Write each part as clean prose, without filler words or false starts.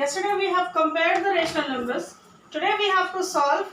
Yesterday we have compared the rational numbers. Today we have to solve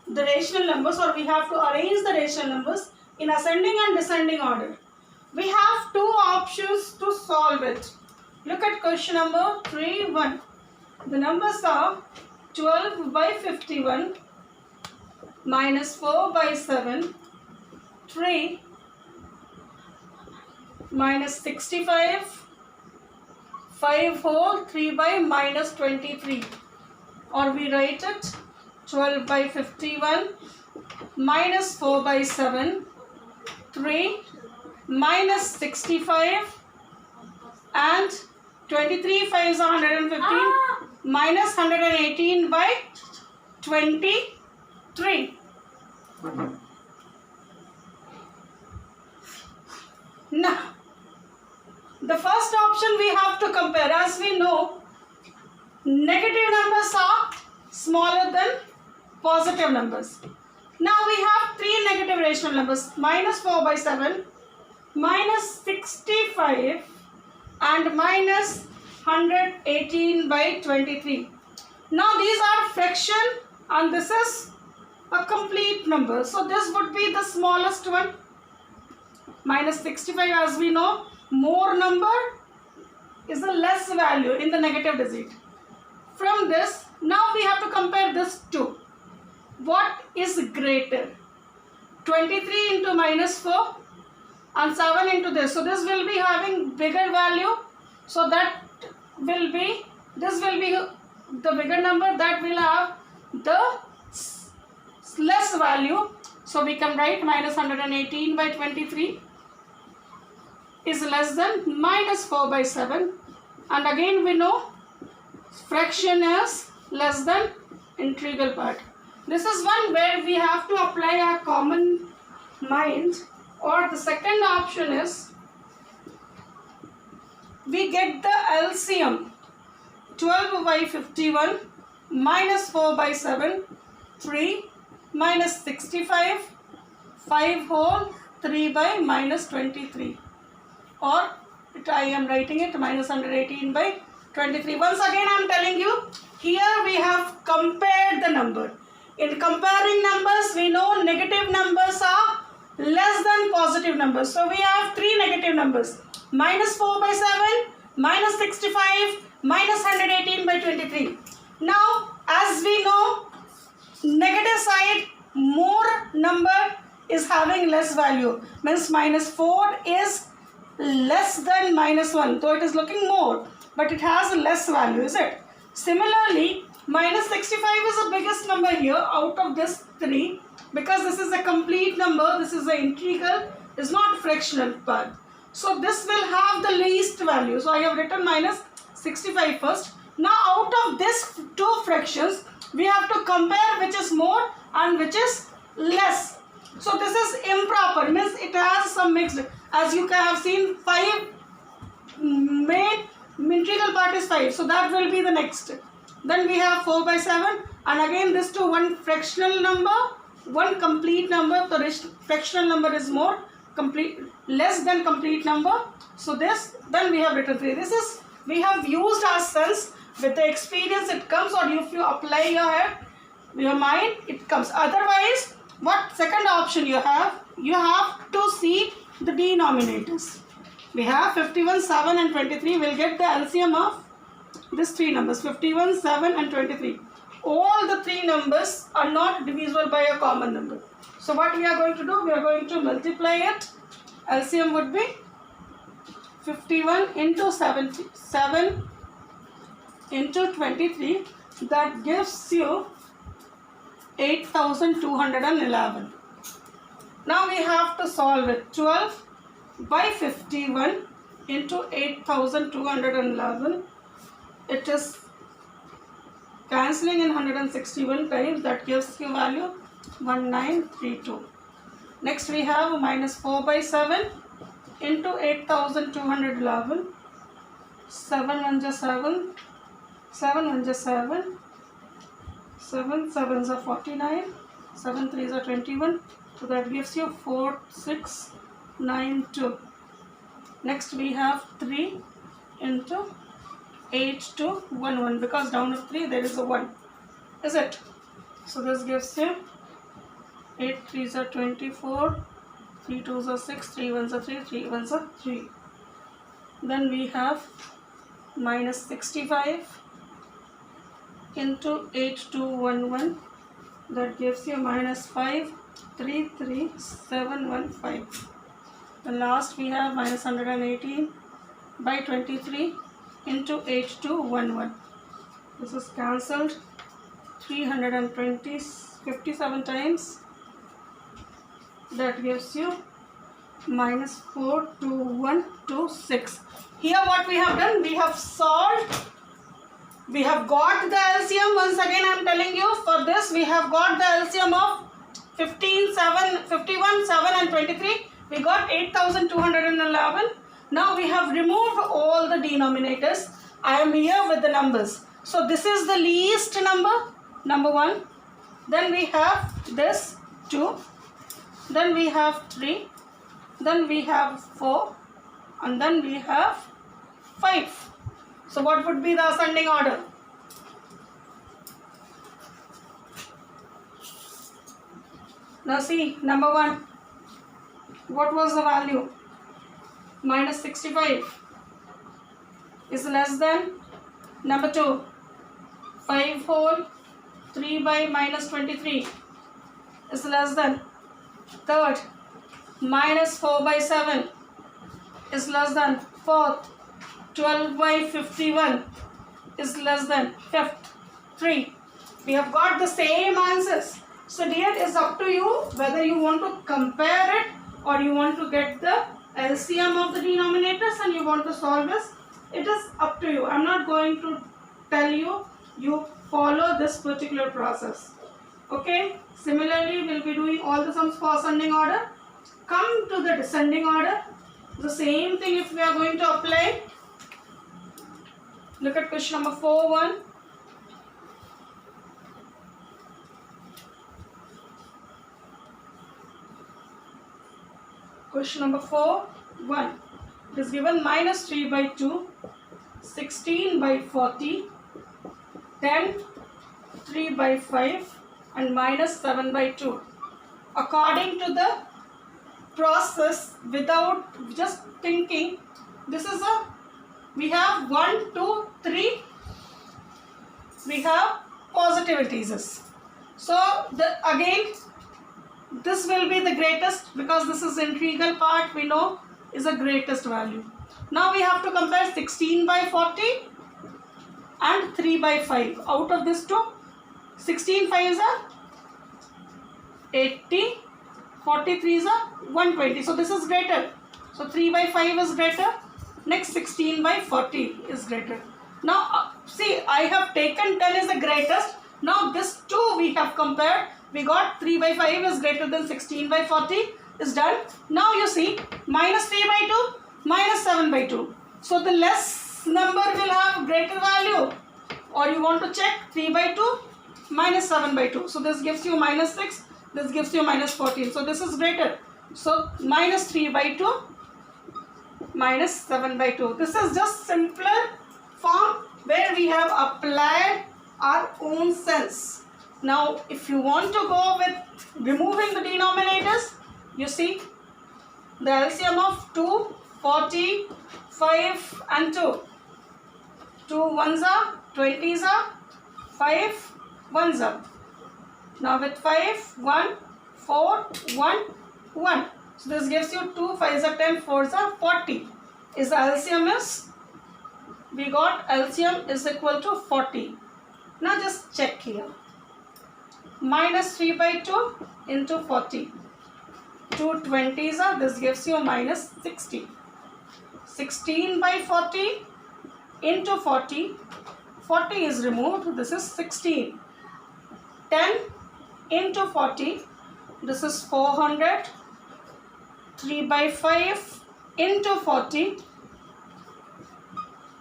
the rational numbers, or we have to arrange the rational numbers in ascending and descending order. We have two options to solve it. Look at question number 3.1. The numbers are 12 by 51 minus 4 by 7, 3 minus 65, 5 whole, 3 by minus 23. Or we write it 12 by 51 minus 4 by 7, 3 minus 65, and 23 5s are 115 minus 118 by 23. Now, the first option we have to compare. As we know, negative numbers are smaller than positive numbers. Now we have three negative rational numbers: minus 4 by 7, minus 65, and minus 118 by 23. Now these are fraction and this is a complete number. So this would be the smallest one. Minus 65, as we know, more number is a less value in the negative digit. From this, now we have to compare this to what is greater, 23 into minus 4 and 7 into this. So this will be having bigger value. So that will be, this will be the bigger number, that will have the less value. So we can write minus 118 by 23 is less than minus 4 by 7. And again we know fraction is less than integral part. This is one where we have to apply our common mind. Or the second option is we get the LCM, 12 by 51 minus 4 by 7, 3 minus 65, 5 whole, 3 by minus 23. Or I am writing it minus 118 by 23. Once again I am telling you, here we have compared the number. In comparing numbers, we know negative numbers are less than positive numbers. So we have three negative numbers: minus 4 by 7, minus 65, minus 118 by 23. Now, as we know, negative side, more number is having less value. Means minus 4 is less than minus 1. So it is looking more, but it has less value, is it? Similarly, minus 65 is the biggest number here out of this three, because this is a complete number, this is an integral, is not fractional part. So this will have the least value. So I have written minus 65 first. Now out of this two fractions, we have to compare which is more and which is less. So this is improper, means it has some mixed. As you can have seen, 5 main integral part is 5. So that will be the next. Then we have 4 by 7, and again this to one fractional number, one complete number. The fractional number is more, complete less than complete number. So this, then we have written 3. This is, we have used our sense. With the experience it comes, or if you apply your head, your mind, it comes. Otherwise, what second option you have to see the denominators. We have 51, 7 and 23. We'll get the LCM of these three numbers, 51, 7 and 23. All the three numbers are not divisible by a common number. So what we are going to do, we are going to multiply it. LCM would be 51 into 7 into 23. That gives you 8,211. Now we have to solve it. 12 by 51 into 8,211. It is cancelling in 161 times. That gives you value 1932. Next we have minus 4 by 7 into 8,211. 7 1 is 7. 7 1 is 7. 7 7s are 49. 7 3s are 21. So that gives you 4692. Next we have 3 into 8 to 1 1, because down of 3 there is a 1, is it? So this gives you 8 3s are 24, 3 2s are 6, 3 1s are 3, 3 1s are 3. Then we have minus 65 into 8211, that gives you minus 5 3 3 7 1 5. The last we have minus 118 by 23 into 8211. This is cancelled 320 57 times, that gives you minus 42126. Here what we have done, we have solved, we have got the LCM. Once again I am telling you, for this we have got the LCM of 15 7 51 7 and 23. We got 8211. Now we have removed all the denominators. I am here with the numbers. So this is the least number 1. Then we have this 2. Then we have 3. Then we have 4. And then we have 5. So what would be the ascending order? Now see, number 1. What was the value? Minus 65 is less than number 2. 5 whole 3 by minus 23 is less than. Third, minus 4 by 7 is less than. Fourth, 12 by 51 is less than. Fifth, 3. We have got the same answers. So dear, it is up to you whether you want to compare it or you want to get the LCM of the denominators and you want to solve this. It is up to you. I am not going to tell you. You follow this particular process. Okay. Similarly, we will be doing all the sums for ascending order. Come to the descending order. The same thing if we are going to apply. Look at question number 4.1. Question number 4.1. It is given minus 3 by 2, 16 by 40, 10, 3 by 5 and minus 7 by 2. According to the process, without just thinking, this is we have 1, 2, 3, we have positive indices. So again, this will be the greatest, because this is integral part, we know is the greatest value. Now we have to compare 16 by 40 and 3 by 5. Out of this two, 16 5s are 80, 43s are 120. So this is greater. So 3 by 5 is greater. Next 16 by 40 is greater. Now see, I have taken 10 is the greatest. Now this two we have compared. We got 3 by 5 is greater than 16 by 40 is done. Now you see, minus 3 by 2, minus 7 by 2. So the less number will have greater value. Or you want to check 3 by 2, minus 7 by 2. So this gives you minus 6, this gives you minus 14. So this is greater. So minus 3 by 2, minus 7 by 2. This is just simpler form where we have applied our own sense. Now if you want to go with removing the denominators, you see the LCM of 2, 40, 5 and 2. 2 1s are 20s are 5 1s are. Now with 5, 1, 4, 1, 1. So this gives you 2 5s are 10, 4s are 40. Is the LCM is, we got LCM is equal to 40. Now just check here. Minus 3 by 2 into 40. 2 20s are, this gives you minus 60. 16 by 40 into 40. 40 is removed, this is 16. 10 into 40, this is 400. 3 by 5 into 40,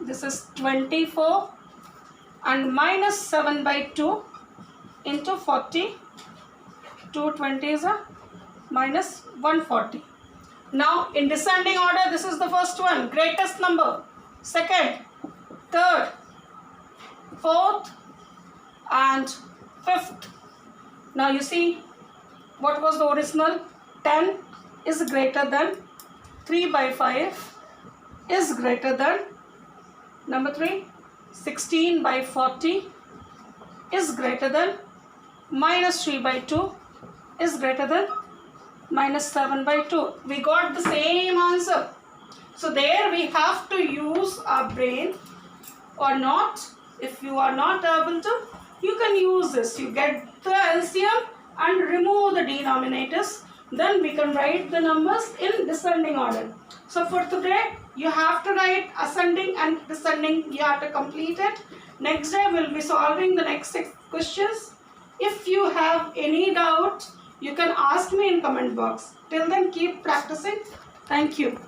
this is 24. And minus 7 by 2 into 40, 2 20s are minus 140. Now in descending order, this is the first one, greatest number. Second, third, fourth, and fifth. Now you see, what was the original? 10 is greater than 3 by 5 is greater than number 3. 16 by 40 is greater than minus 3 by 2 is greater than minus 7 by 2. We got the same answer. So there we have to use our brain or not. If you are not able to, you can use this. You get the LCM and remove the denominators. Then we can write the numbers in descending order. So for today, you have to write ascending and descending. You have to complete it. Next day, we'll be solving the next 6 questions. If you have any doubt, you can ask me in comment box. Till then, keep practicing. Thank you.